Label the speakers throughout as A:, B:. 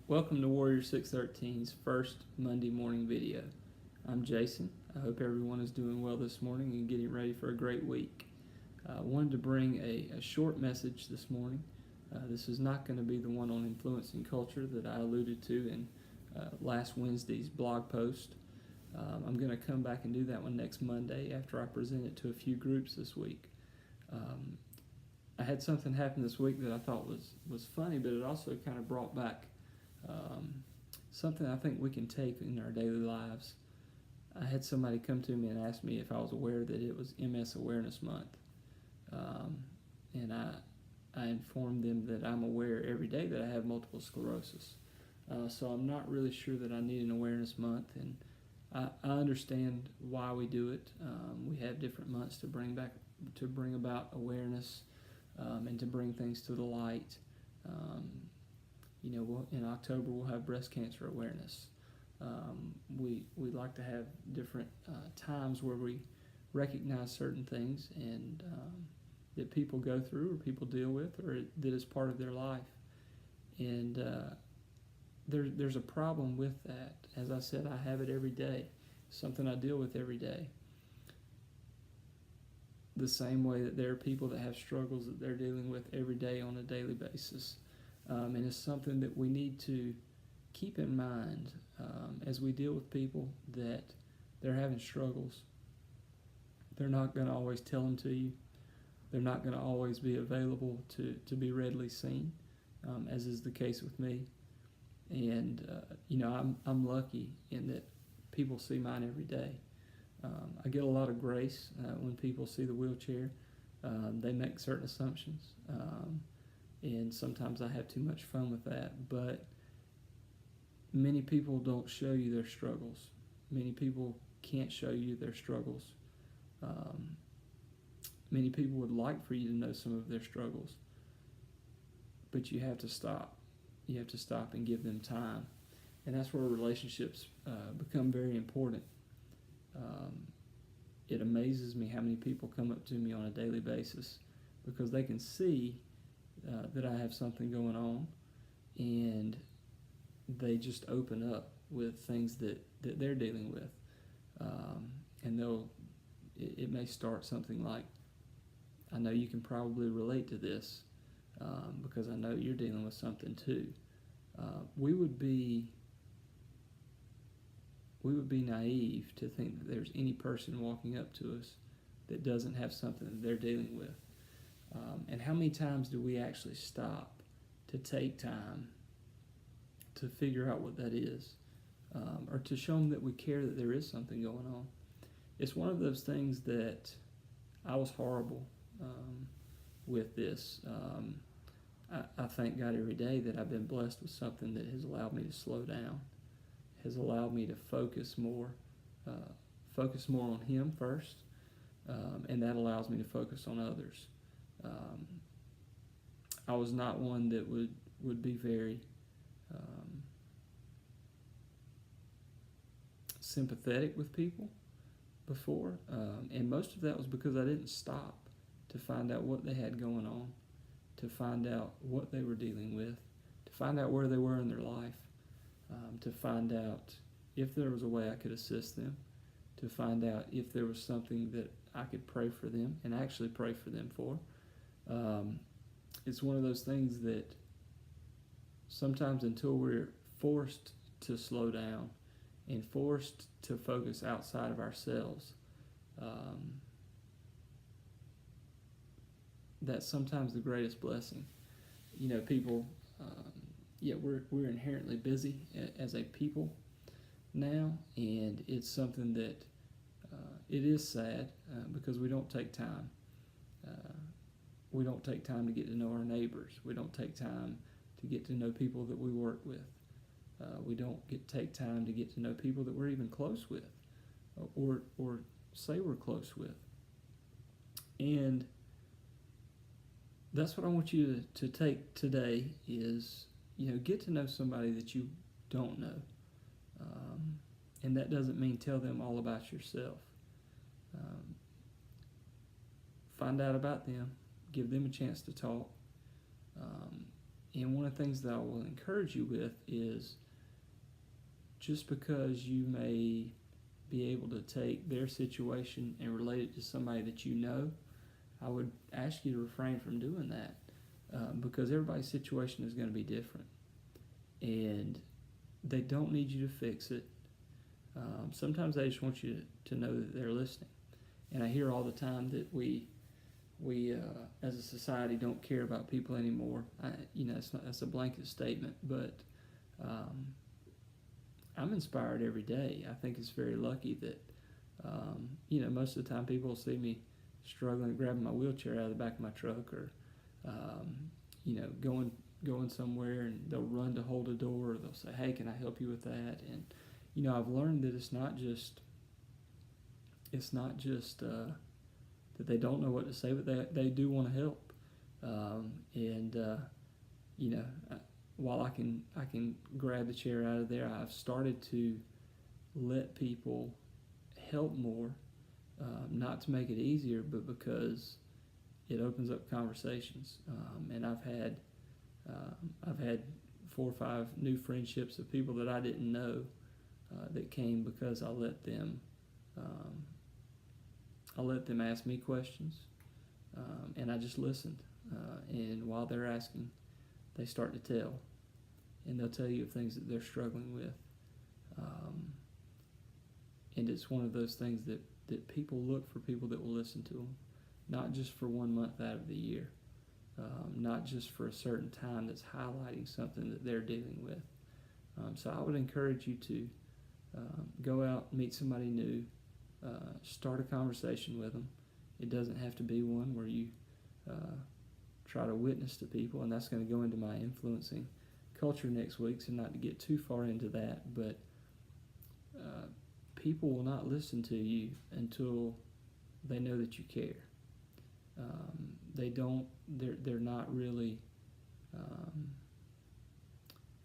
A: Welcome to Warrior 613's first Monday morning video. I'm Jason. I hope everyone is doing well this morning and getting ready for a great week. I wanted to bring a short message this morning. This is not going to be the one on influencing culture that I alluded to in last Wednesday's blog post. I'm going to come back and do that one next Monday after I present it to a few groups this week. I had something happen this week that I thought was funny, but it also kind of brought back something I think we can take in our daily lives. I had somebody come to me and ask me if I was aware that it was MS Awareness Month. And I informed them that I'm aware every day that I have multiple sclerosis. So I'm not really sure that I need an awareness month, and I understand why we do it. We have different months to bring about awareness and to bring things to the light. In October we'll have breast cancer awareness. We like to have different times where we recognize certain things and that people go through or people deal with or that is part of their life. And there's a problem with that. As I said, I have it every day, something I deal with every day. The same way that there are people that have struggles that they're dealing with every day on a daily basis. And it's something that we need to keep in mind as we deal with people that they're having struggles. They're not going to always tell them to you. They're not going to always be available to be readily seen, as is the case with me. And I'm lucky in that people see mine every day. I get a lot of grace when people see the wheelchair. They make certain assumptions. And sometimes I have too much fun with that, but many people don't show you their struggles. Many people can't show you their struggles. Many people would like for you to know some of their struggles, but you have to stop. You have to stop and give them time, and that's where relationships become very important. It amazes me how many people come up to me on a daily basis because they can see that I have something going on, and they just open up with things that they're dealing with. And it may start something like, I know you can probably relate to this because I know you're dealing with something too. We would be naive to think that there's any person walking up to us that doesn't have something that they're dealing with. And how many times do we actually stop to take time to figure out what that is, or to show them that we care that there is something going on? It's one of those things that I was horrible with this. I thank God every day that I've been blessed with something that has allowed me to slow down, has allowed me to focus more on Him first, and that allows me to focus on others. I was not one that would be very sympathetic with people before, and most of that was because I didn't stop to find out what they had going on, to find out what they were dealing with, to find out where they were in their life, to find out if there was a way I could assist them, to find out if there was something that I could pray for them and actually pray for them for. It's one of those things that sometimes until we're forced to slow down and forced to focus outside of ourselves, that's sometimes the greatest blessing. People, we're inherently busy as a people now, and it's something that it is sad because we don't take time. We don't take time to get to know our neighbors. We don't take time to get to know people that we work with. We don't take time to get to know people that we're even close with, or say we're close with. And that's what I want you to take today is, get to know somebody that you don't know. And that doesn't mean tell them all about yourself. Find out about them. Give them a chance to talk. And one of the things that I will encourage you with is just because you may be able to take their situation and relate it to somebody that you know, I would ask you to refrain from doing that because everybody's situation is going to be different. And they don't need you to fix it. Sometimes they just want you to know that they're listening. And I hear all the time that we as a society don't care about people anymore. That's a blanket statement, but I'm inspired every day. I think it's very lucky that most of the time people will see me struggling grabbing my wheelchair out of the back of my truck, or going somewhere, and they'll run to hold a door, or they'll say, "Hey, can I help you with that?" And I've learned that it's not just that they don't know what to say, but they do want to help. While I can grab the chair out of there, I've started to let people help more, not to make it easier, but because it opens up conversations. And I've had 4 or 5 new friendships of people that I didn't know that came because I let them ask me questions, and I just listened. And while they're asking, they start to tell, and they'll tell you of things that they're struggling with. And it's one of those things that people look for people that will listen to them, not just for 1 month out of the year, not just for a certain time that's highlighting something that they're dealing with. So I would encourage you to go out, meet somebody new, start a conversation with them. It doesn't have to be one where you try to witness to people, and that's going to go into my influencing culture next week, so not to get too far into that, but people will not listen to you until they know that you care. They're not really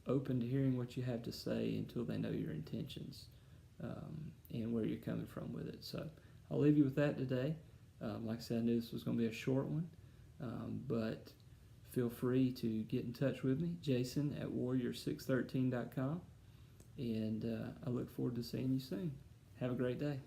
A: open to hearing what you have to say until they know your intentions and where you're coming from with it. So I'll leave you with that today. Like I said, I knew this was going to be a short one, but feel free to get in touch with me, Jason at warrior613.com, and I look forward to seeing you soon. Have a great day.